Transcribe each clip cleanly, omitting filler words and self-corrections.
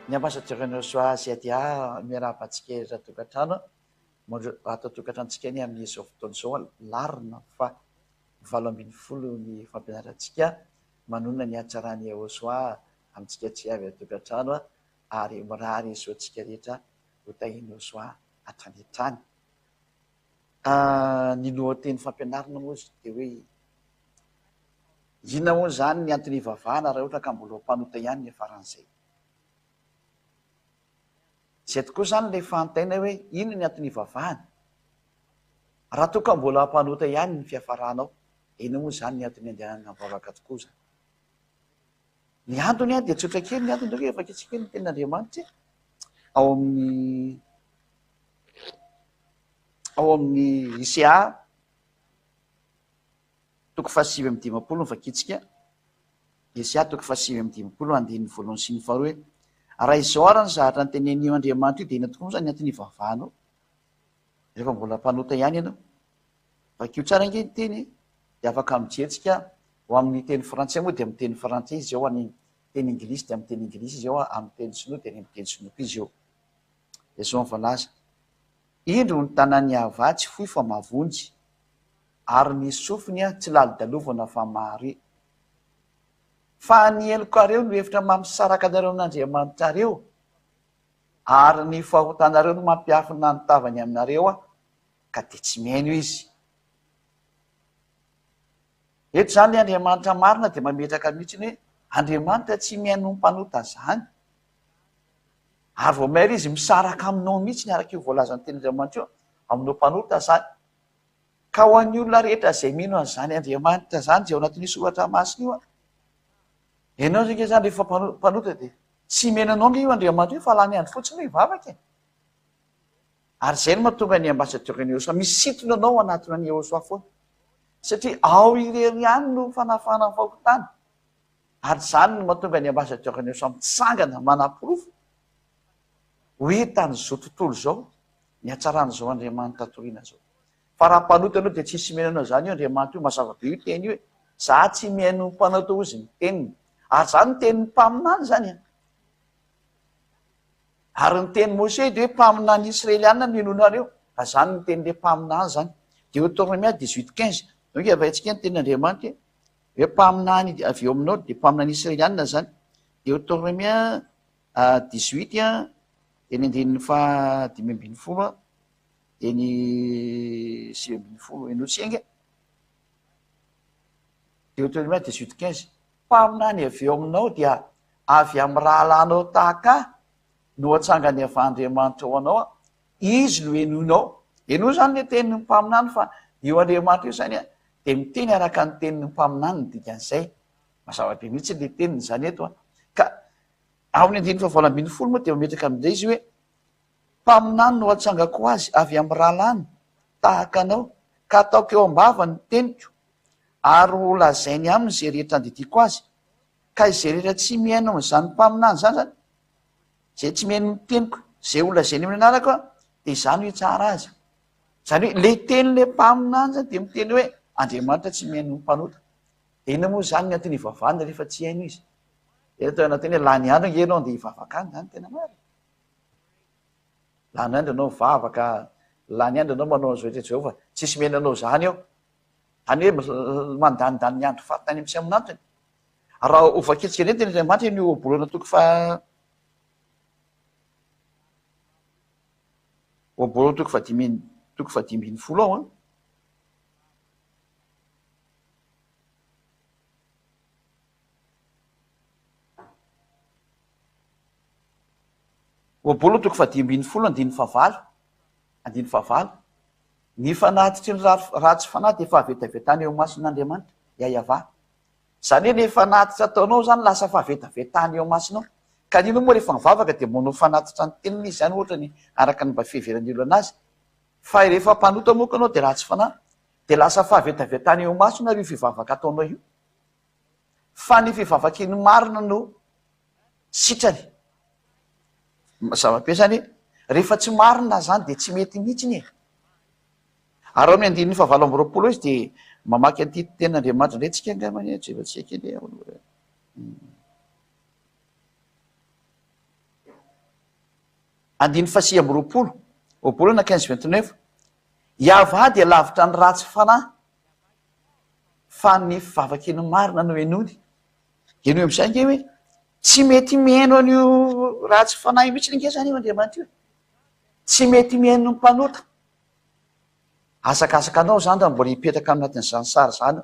Ny ampasatrano soa sy adia miarahabantsika ra-tokantrano atao tokantranontsika ny amin'izao fotoana izao larina fa 80 ny fampianarantsika manonona ny hatsarany Ahosoa amintsika tsy avy atokantrano ary mirary soantsika rehetra hotahiny Ahosoa hatrany hatrany. Ny lohateny fampianarana moa dia hoe inona moa zany ny antony hivavahana raha ohatra ka mbola mpanota ihany ny faran'izay. Zay tokoa zany ilay fantaina hoe inona ny antony hivavahana. Raha toa ka mbola mpanota ihany ny fiafaranao, ina moa zany ny antony andehanana mivavaka tokoa zany. Ny antony dia tsotra kely ny antony efa kitsika ny tenin'Andriamanitra ao amin'ny Isea 7:20 ny vakitsika. Isea 7:20 andininy voalohany sy ny faharoa hoe raha izao ary ny zahatra ny tenenio Andriamanitra io dia ina tokoa zany ny antony hivavahanao rehefa mbola mpanota ihany ianao. Vakio tsara nge ny teny dia afaka mijeritsika ho amin'ny teny frantsay moa dia amin'ny teny frantsay izy ao, any teny inglisy dia amin'ny teny inglisy izy ao, amin'ny teny sinoa dia amin'ny teny sinoa izy ao. Dia zao mivalaza indro ny tanany ava tsy fohy fa mavonjy ary ny sofiny tsy lalidalovana fa mare. Fa ny elokareo no hevitra mampisaraka anareo amin'Andriamanitra reo ary ny fahotanareo no mampiafina ny tavany aminareo ka dia tsy mihaino izy. Eto zany ilay Andriamanitra marina dia mametraka mihitsiny hoe Andriamanitra tsy mihaino ny mpanota zany. Ary vao mahery izy misaraka aminao mihitsy araka io voalazan'ny tenin'Andriamanitra io aminao mpanota zany. Ka ho an'ny olona rehetra izay mino an'izany Andriamanitra zany izay ao anatin'ny soratra masina io ianao zany zany rehefa mpanota dia tsy mena anao io Andriamanitra io fa lany andro fotsiny hivavaka. Ary izay no mahatonga ny ambasadorany Ahosoa misintona anao anatiny ny Ahosoa foana. Satria ao irery ihany no fanafana ny fahotana. Ary izany no mahatonga ny ambasadorany Ahosoa mitsangana manam-porofo hoe tan'izao tontolo izao ny hatsaran'izao Andriamanitra toriana zao. Fa raha mpanota anao dia tsisy menanao zany io Andriamanitra io, mazava be io teny io hoe za tsy mihaino ny mpanota ozy ny teniny. Ary zany ny tenin'ny mpaminany zany. Ary ny teny Mose dia hoe mpaminany Israelianina no henonareo. Zany ny tenin'ilay mpaminany zany. Deutéronomie 18:15. Donc avaintsika ny tenin'Andriamanitra hoe mpaminany avy eo aminao dia mpaminany Israelianina zany. Deutéronomie 18 teny andinin'ny faha 5:20 dia ny 6:20 enotsianga. Deutéronomie 18:15. Mpaminany avy eo aminao dia avy amin'ny rahalanao tahaka no hatsangany avy Andriamanitra ho anao, izy no henonao. Eno zany le tenin'ny mpaminany fa io Andriamanitra io zany dia miteny araka ny tenin'ny mpaminany ny dikan'izay. Mazava be mihitsy le teniny zany eto. Ka ao amin'ny 9:20 moa dia mametraka amin'izay izy hoe mpaminany no hatsangako azy avy amin'ny rahalany tahaka anao ka ataoko eo am-bava ny teniko ary ho lazainy aminy izay rehetra andidiko azy. Ka izay rehetra tsy mihaino amin'izany mpaminany zany zany, izay tsy mihaino ny teniko, izay ho lazainy amin'ny anarako dia izany hoe tsara azy. Zany hoe le tenin'ilay mpaminany zany dia miteny hoe Andriamanitra tsy mihaino ny mpanota. Dia ina moa zany ny antony hivavahana rehefa tsy haino izy. Eto anatiny hoe lany andro nge ianao dia hivavaka any zany tena marina. Lany andro ianao mivavaka, lany andro ianao manao an'izao rehetra Jehovah, tsisy menanao zany ao. Any hoe mandanindany ny andro fahatany amin'ny amin'antony. Raha ovaketsika ny tenin'Andriamanitra ny obolona obolona 5:20 ao. Obolona 5:20 andininy fahavalo. Ny fanatitry ny ratsy fanahy dia fahavetavetana eo mason'Andriamanitra iayavà. Zany hoe rehefa natitra ataonao zany lasa fahavetavetana eo masinao. Ka nino moa rehefa mivavaka dia manao fanatitra ny teniny izy zany ohatra ny araka ny mba fiheveran'ny olona anazy. Fa rehefa mpanota moka anao dia ratsy fanahy dia lasa fahavetavetana eo masona io fivavaka ataonao io. Fa ny fivavaka iny marina no sitrany. Zava-pe zany rehefa tsy marina zany dia tsy mety mihitsy e. Ary ao amin'ny andininy 9:20 izy dia mamaky an'ity tenin'Andriamanitra indray tsika angamany jefa tsy haiko eny. andiny fasi amby roapolo obolana 15-29 iava dia lavitra ny ratsy fanahy fa ny fivavakeny marina no enony eno am'izay nge hoe tsy mety mihaino an'io ratsy fanahy mihitsy nge zany io andriamanitra io tsy mety mihaino ny mpanota asakasaka anao zany raha mbola hipetraka anatin'izany sary zany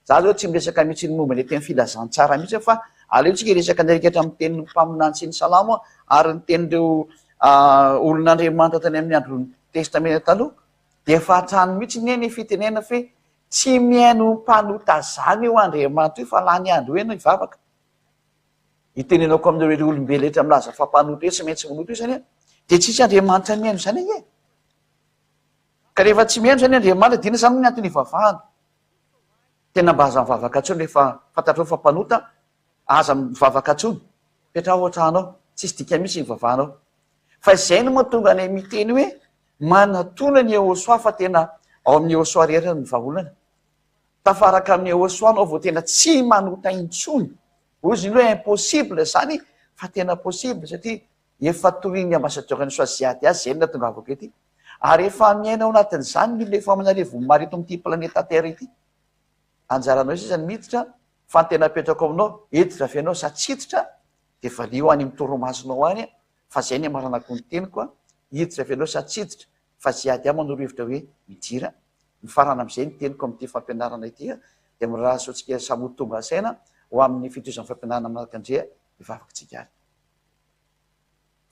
za zao tsy miresaka mihitsy ny momba ny teny filazantsara mihitsy fa aleotsika resaka nreketra amin'ny tenin'ny mpaminany sy ny salamo ary ny tenin'ireo olon'andriamanitra tany amin'ny andro testamenta taloha de efa hatrany mihitsy neny fitenena fe tsy mihaino mpanota zany io andriamanitra io fa lany andro hoe no ivavaka itenenako amin'ireo olombelo rehetra milaza fa mpanota hoe tsy maintsy minota io zany de tsisy andriamanitra mihaino zany e ka rehefa tsy mihaino zany andriamanitra dina zany ny antony ivavahana tena mba aza mivavaka atsony rehefa fantatrao fa mpanota aza mivavaka atsony petra ohatranao tsisy dika misy ivavahanao fa izay no mahatonga any miteny hoe manatona ny ehosoa fa tena ao amin'ny ehosoa rehetra ny vaholana tafaraka amin'ny ehosoa anao vao tena tsy manota intsony ozy ny hoe impossible zany fa tena possible satria efa toiny ambasadorany soaziady azy zay ny natonga avaka ety ary efa miaina ao anatin'izany milona efa manarevo marito am'ity planeta terre ity anjaranao izy zany miditra fa ny tena apetrako aminao editra avy anao satsititra de valio any mitoromasonao any fa zay ny maranako ny teny koa hiditra avy anao satsititra fa ziady a manorohevitra hoe midira ny farana am'izay ny teniko am'ity fampianarana ity de miraha sotsika samy tonga saina ho amin'ny fitozan'ny fampianarana manaraka andrea ivavaky tsika ary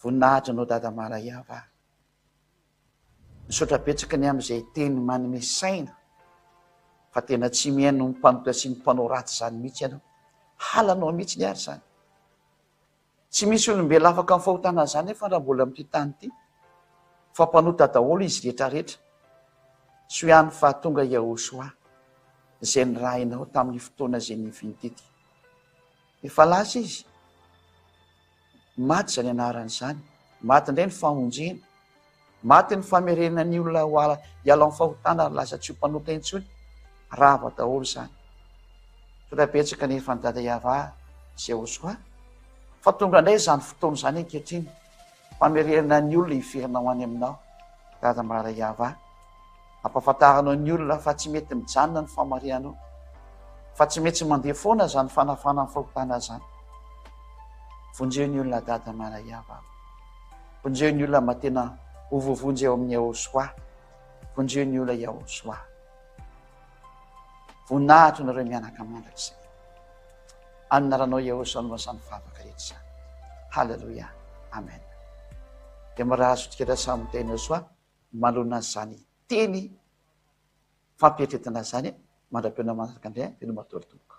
voninahitra anao dada maraiava misaotrapetsaka ny am'izay teny manome saina fa tena tsy mihaino ny mpanota sy ny mpanao ratsy zany mihitsy ianao halanao mihitsy ny ary zany tsy misy olombelo afaka amin'ny fahotana zany fa raha mbola am'ty tany ity fa mpanota daholo izy rehetrarehetra so ihany fa tonga Yahosoa zay ny rahainao tamin'ny fotoana zay nivinitity efa lasa izy maty zany anarany zany maty indray ny famonjena maty ny famerenana ny olona ho hiala amin'ny fahotana ary lasa tsy ho mpanota intsony rava daholo zany sotapetsaka nefa ny dada iava sy Yahosoa fa tonga indray zany fotoana zany ankehitriny famerenana ny olona hifirinao any aminao dada maraiava ampafantaranao ny olona fa tsy mety mijanona ny famarianao fa tsy mety mandeha foana zany fanafana ny fahotana zany vonjeo ny olona dada maraiava vonjeo ny olona matena hovovonjy eo amin'ny Yahosoa vonjeo ny olona Yahosoa voninahitra nareo mianaka mandrak'izay annaranao Yahosoa no masany vavaka rehetra zany halleloia amen de miraha sotriketa samy teny Yahosoa malona zany teny fampieretana zany mandram-piona manaraka andray de no matorotomboka